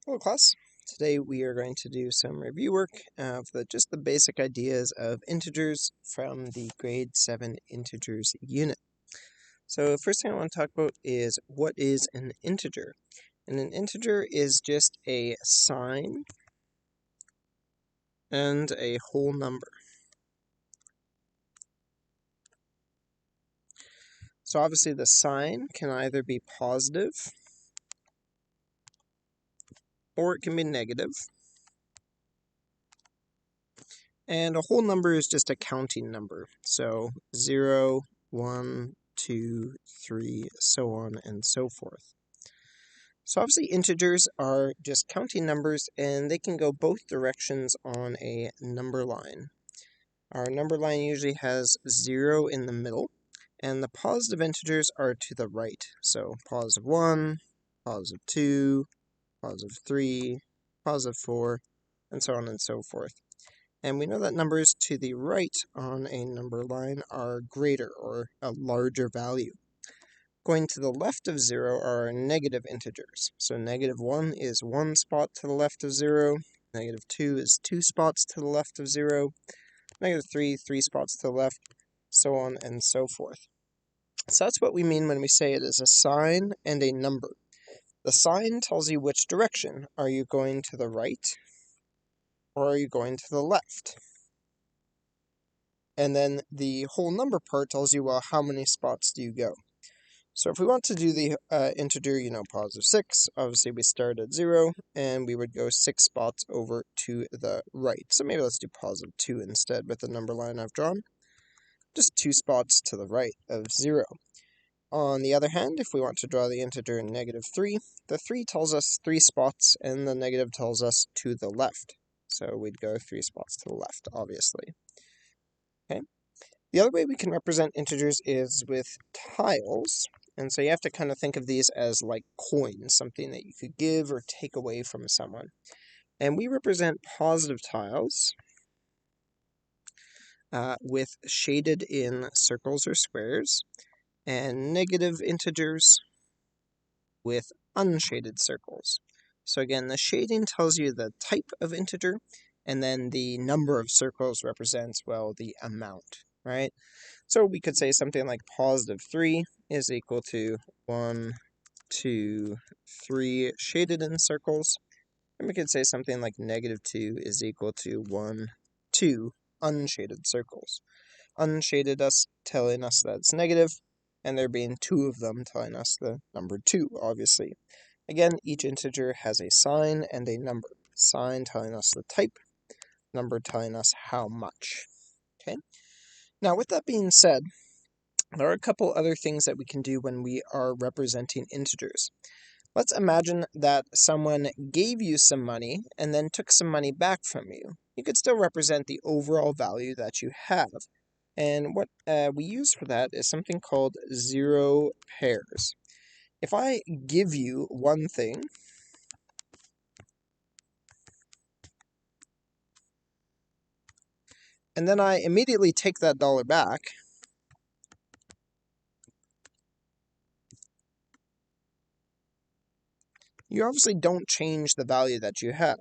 Hello class, today we are going to do some review work of just the basic ideas of integers from the grade 7 integers unit. So first thing I want to talk about is what is an integer. And an integer is just a sign and a whole number. So obviously the sign can either be positive or it can be negative. And a whole number is just a counting number. So 0, 1, 2, 3, so on and so forth. So obviously integers are just counting numbers and they can go both directions on a number line. Our number line usually has 0 in the middle, and the positive integers are to the right. So positive 1, positive 2, positive 3, positive 4, and so on and so forth. And we know that numbers to the right on a number line are greater, or a larger value. Going to the left of 0 are negative integers. So negative 1 is 1 spot to the left of 0, negative 2 is 2 spots to the left of 0, negative 3, 3 spots to the left, so on and so forth. So that's what we mean when we say it is a sign and a number. The sign tells you which direction. Are you going to the right, or are you going to the left? And then the whole number part tells you, well, how many spots do you go? So if we want to do the integer, positive 6, obviously we start at 0, and we would go 6 spots over to the right. So maybe let's do positive 2 instead with the number line I've drawn. Just 2 spots to the right of 0. On the other hand, if we want to draw the integer negative 3, the 3 tells us 3 spots, and the negative tells us to the left. So we'd go 3 spots to the left, obviously. Okay. The other way we can represent integers is with tiles. And so you have to kind of think of these as like coins, something that you could give or take away from someone. And we represent positive tiles with shaded in circles or squares, and negative integers with unshaded circles. So again, the shading tells you the type of integer, and then the number of circles represents, well, the amount, right? So we could say something like positive 3 is equal to 1, 2, 3 shaded in circles. And we could say something like negative 2 is equal to 1, 2 unshaded circles. Unshaded us telling us that it's negative, and there being 2 of them telling us the number 2, obviously. Again, each integer has a sign and a number. Sign telling us the type, number telling us how much. Okay. Now, with that being said, there are a couple other things that we can do when we are representing integers. Let's imagine that someone gave you some money and then took some money back from you. You could still represent the overall value that you have. And what we use for that is something called zero pairs. If I give you one thing, and then I immediately take that dollar back, you obviously don't change the value that you have.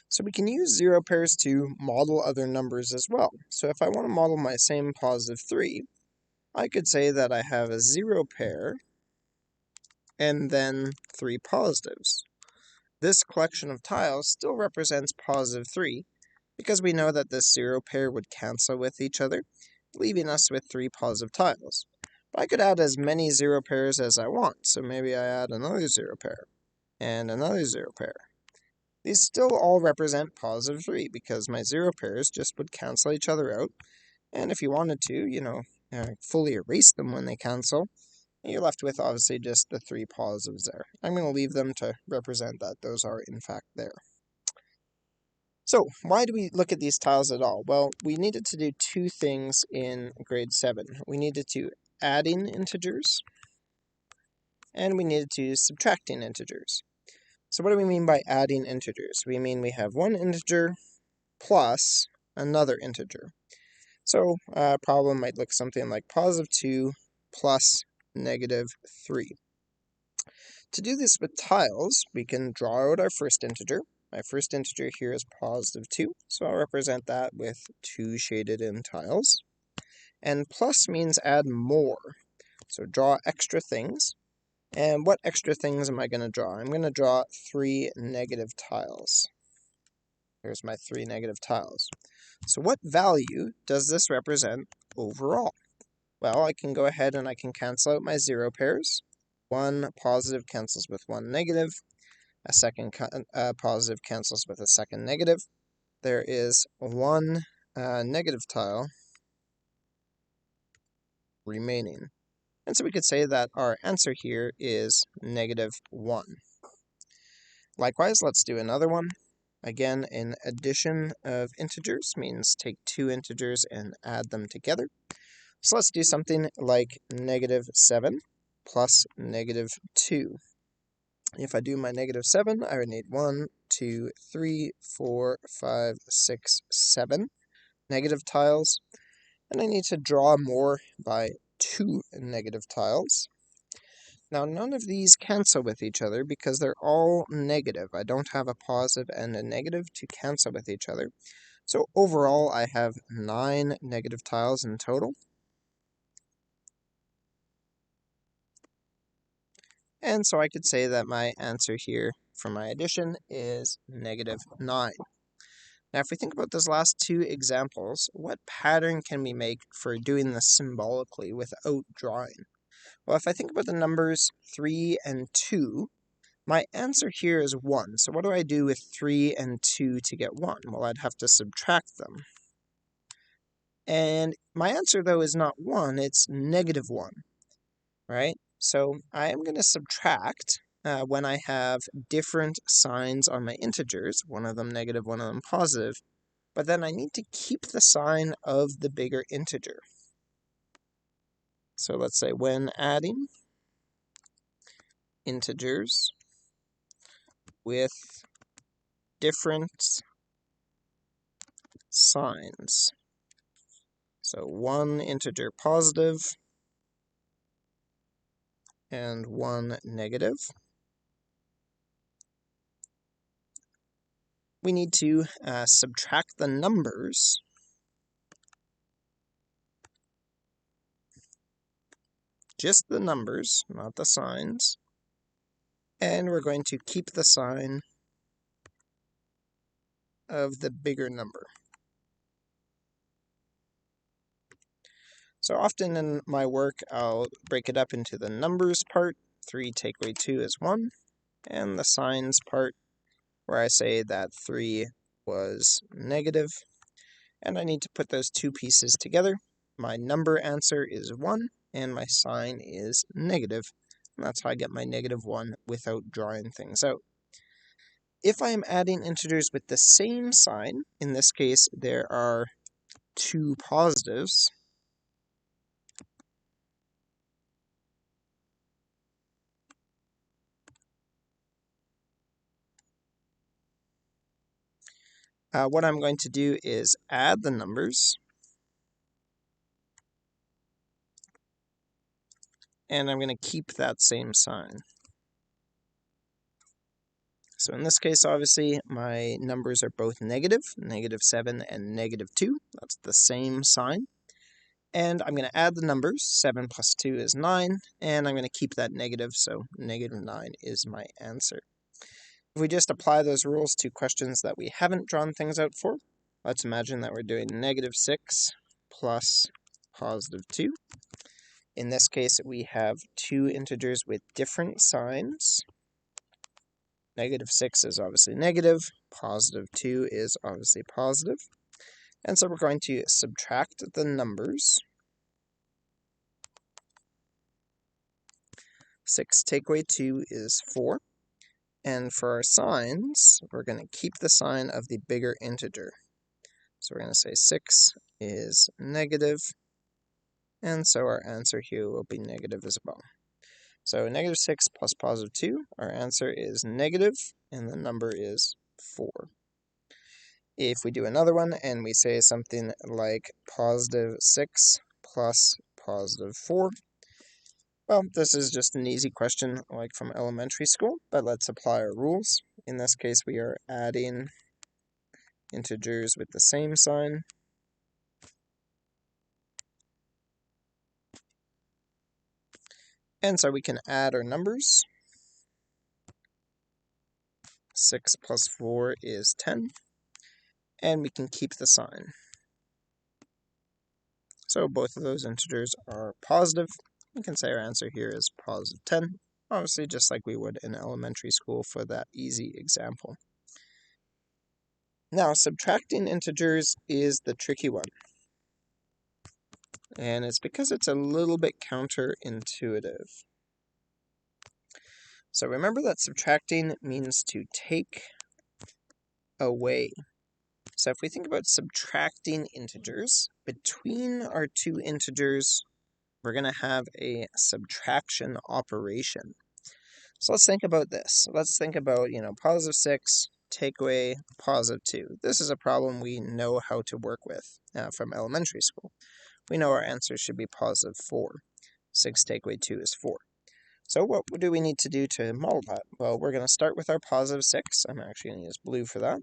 So we can use zero pairs to model other numbers as well. So if I want to model my same positive 3, I could say that I have a zero pair and then 3 positives. This collection of tiles still represents positive 3 because we know that this zero pair would cancel with each other, leaving us with 3 positive tiles. But I could add as many zero pairs as I want, so maybe I add another zero pair and another zero pair. These still all represent positive 3 because my zero pairs just would cancel each other out, and if you wanted to, fully erase them when they cancel, you're left with obviously just the 3 positives there. I'm going to leave them to represent that those are in fact there. So, why do we look at these tiles at all? Well, we needed to do 2 things in grade 7. We needed to adding integers, and we needed to subtracting integers. So what do we mean by adding integers? We mean we have one integer, plus another integer. So a problem might look something like positive 2 plus negative 3. To do this with tiles, we can draw out our first integer. My first integer here is positive 2, so I'll represent that with 2 shaded in tiles. And plus means add more, so draw extra things. And what extra things am I going to draw? I'm going to draw 3 negative tiles. Here's my 3 negative tiles. So what value does this represent overall? Well, I can go ahead and I can cancel out my 0 pairs. One positive cancels with one negative. A second positive cancels with a second negative. There is one negative tile remaining. And so we could say that our answer here is negative 1. Likewise, let's do another one. Again, an addition of integers means take 2 integers and add them together. So let's do something like negative 7 plus negative 2. If I do my negative 7, I would need 1, 2, 3, 4, 5, 6, 7 negative tiles. And I need to draw more by 2 negative tiles. Now, none of these cancel with each other because they're all negative. I don't have a positive and a negative to cancel with each other. So overall, I have 9 negative tiles in total. And so I could say that my answer here for my addition is negative 9. Now, if we think about those last 2 examples, what pattern can we make for doing this symbolically without drawing? Well, if I think about the numbers 3 and 2, my answer here is 1. So what do I do with 3 and 2 to get 1? Well, I'd have to subtract them. And my answer, though, is not 1, it's negative 1, right? So I am going to subtract when I have different signs on my integers, one of them negative, one of them positive, but then I need to keep the sign of the bigger integer. So let's say when adding integers with different signs. So one integer positive and one negative. We need to subtract the numbers just the numbers, not the signs, and we're going to keep the sign of the bigger number. So often in my work, I'll break it up into the numbers part, 3 take away 2 is 1, and the signs part, where I say that 3 was negative, and I need to put those two pieces together. My number answer is 1, and my sign is negative, and that's how I get my negative 1 without drawing things out. If I am adding integers with the same sign, in this case there are 2 positives, what I'm going to do is add the numbers, and I'm going to keep that same sign. So in this case, obviously, my numbers are both negative, negative 7 and negative 2. That's the same sign. And I'm going to add the numbers. 7 plus 2 is 9, and I'm going to keep that negative, so negative 9 is my answer. If we just apply those rules to questions that we haven't drawn things out for, let's imagine that we're doing negative 6 plus positive 2. In this case, we have 2 integers with different signs. Negative 6 is obviously negative, positive 2 is obviously positive. And so we're going to subtract the numbers. 6 take away 2 is 4. And for our signs, we're going to keep the sign of the bigger integer. So we're going to say 6 is negative, and so our answer here will be negative as well. So negative 6 plus positive 2, our answer is negative, and the number is 4. If we do another one and we say something like positive 6 plus positive 4, well, this is just an easy question like from elementary school, but let's apply our rules. In this case, we are adding integers with the same sign. And so we can add our numbers. 6 plus 4 is 10. And we can keep the sign. So both of those integers are positive. We can say our answer here is positive 10. Obviously, just like we would in elementary school for that easy example. Now, subtracting integers is the tricky one. And it's because it's a little bit counterintuitive. So remember that subtracting means to take away. So if we think about subtracting integers, between our two integers, we're going to have a subtraction operation. So let's think about this. Let's think about, positive 6, take away positive 2. This is a problem we know how to work with from elementary school. We know our answer should be positive 4. 6 take away 2 is 4. So what do we need to do to model that? Well, we're going to start with our positive 6. I'm actually going to use blue for that.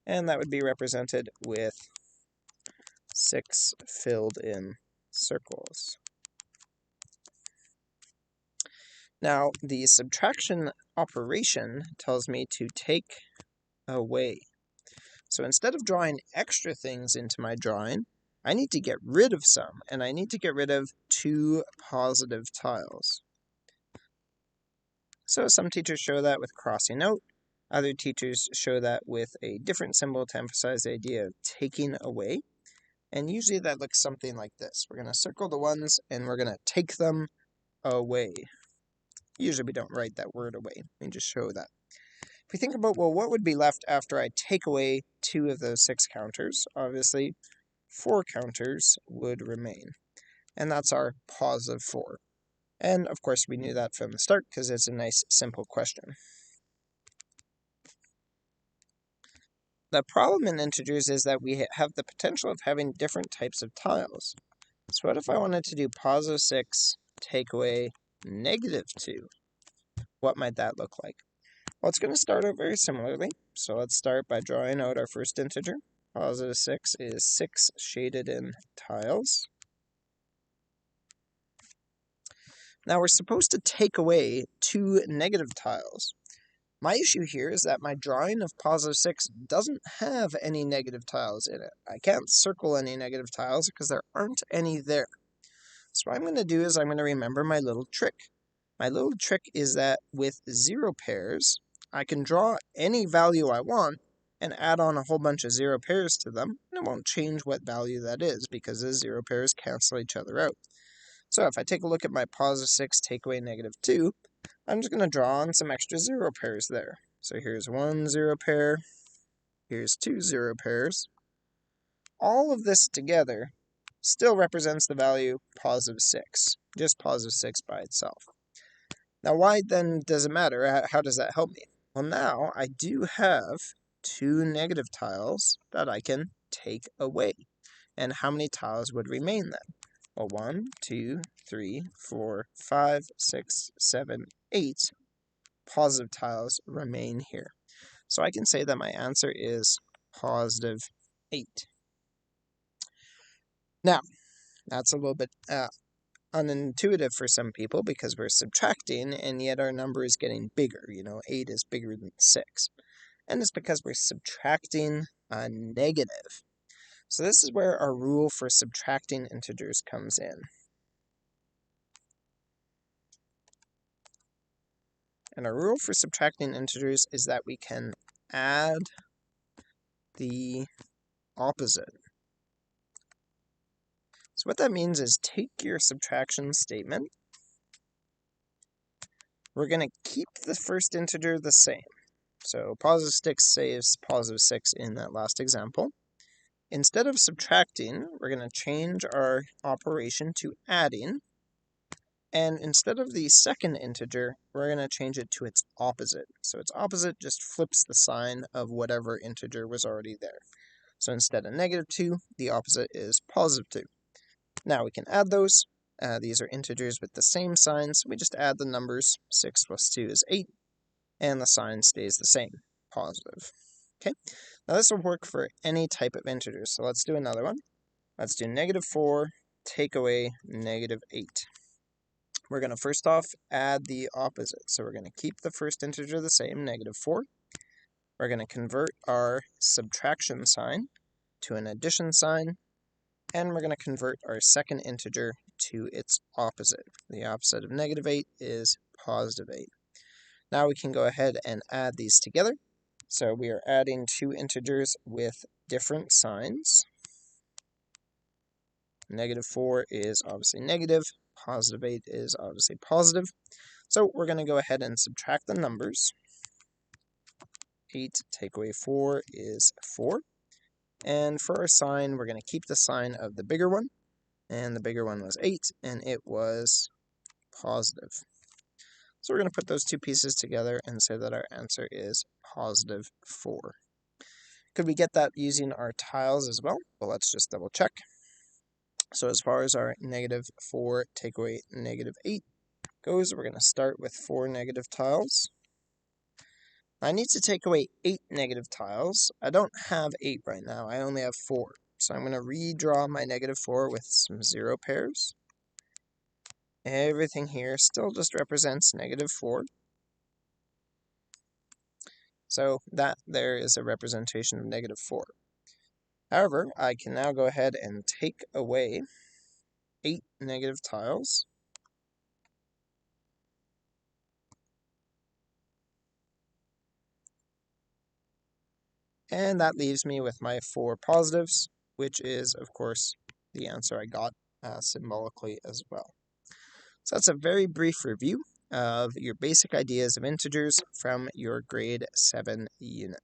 And that would be represented with 6 filled in circles. Now, the subtraction operation tells me to take away. So instead of drawing extra things into my drawing, I need to get rid of some, and I need to get rid of 2 positive tiles. So some teachers show that with crossing out. Other teachers show that with a different symbol to emphasize the idea of taking away. And usually that looks something like this. We're going to circle the ones, and we're going to take them away. Usually we don't write that word away. We just show that. If we think about, well, what would be left after I take away 2 of those 6 counters? Obviously, 4 counters would remain. And that's our positive 4. And of course, we knew that from the start because it's a nice, simple question. The problem in integers is that we have the potential of having different types of tiles. So what if I wanted to do positive 6 take away negative 2? What might that look like? Well, it's going to start out very similarly. So let's start by drawing out our first integer. Positive 6 is 6 shaded in tiles. Now we're supposed to take away 2 negative tiles. My issue here is that my drawing of positive 6 doesn't have any negative tiles in it. I can't circle any negative tiles because there aren't any there. So what I'm going to do is I'm going to remember my little trick. My little trick is that with 0 pairs, I can draw any value I want and add on a whole bunch of 0 pairs to them, and it won't change what value that is because the 0 pairs cancel each other out. So if I take a look at my positive 6 take away negative 2, I'm just going to draw on some extra 0 pairs there. So here's 1 0 pair, here's 2 0 pairs. All of this together still represents the value positive 6, just positive 6 by itself. Now, why then does it matter? How does that help me? Well, now I do have 2 negative tiles that I can take away. And how many tiles would remain then? Well, 1, 2, 3, 4, 5, 6, 7, 8 positive tiles remain here. So I can say that my answer is positive 8. Now, that's a little bit unintuitive for some people because we're subtracting and yet our number is getting bigger. 8 is bigger than 6. And it's because we're subtracting a negative. So this is where our rule for subtracting integers comes in. And our rule for subtracting integers is that we can add the opposite. So what that means is take your subtraction statement. We're going to keep the first integer the same. So positive 6 saves positive 6 in that last example. Instead of subtracting, we're going to change our operation to adding. And instead of the second integer, we're going to change it to its opposite. So its opposite just flips the sign of whatever integer was already there. So instead of -2, the opposite is +2. Now we can add those. These are integers with the same signs. We just add the numbers. 6 plus 2 is 8, and the sign stays the same, positive. Okay, now this will work for any type of integers. So let's do another one. Let's do -4 take away -8. We're going to first off add the opposite. So we're going to keep the first integer the same, -4. We're going to convert our subtraction sign to an addition sign, and we're going to convert our second integer to its opposite. The opposite of -8 is +8. Now we can go ahead and add these together. So we are adding two integers with different signs. -4 is obviously negative, +8 is obviously positive. So we're going to go ahead and subtract the numbers. 8 take away 4 is 4. And for our sign, we're going to keep the sign of the bigger one. And the bigger one was 8, and it was positive. So we're going to put those two pieces together and say that our answer is +4. Could we get that using our tiles as well? Well, let's just double check. So as far as our -4 take away -8 goes, we're going to start with 4 negative tiles. I need to take away 8 negative tiles. I don't have 8 right now, I only have 4. So I'm going to redraw my -4 with some 0 pairs. Everything here still just represents -4. So that there is a representation of -4. However, I can now go ahead and take away 8 negative tiles. And that leaves me with my 4 positives, which is, of course, the answer I got symbolically as well. So that's a very brief review of your basic ideas of integers from your grade 7 unit.